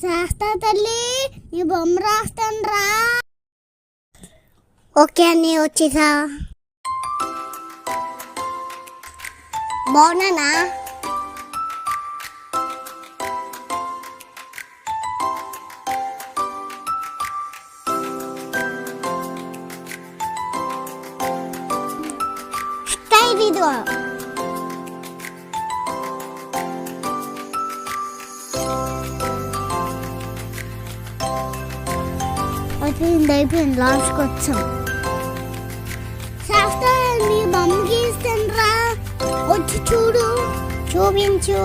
శాస్త్ర తల్లి నీ బొమ్మ రాస్తాను రా. ఓకే అన్నీ వచ్చేసా. బాగున్నానా? స్టైల్ ఇదిగో. అయిపోయింది లాస్ట్కి వచ్చాం. శాస్త్ర నీ బొమ్మ గీస్తాను రా, వచ్చి చూడు, చూపించు.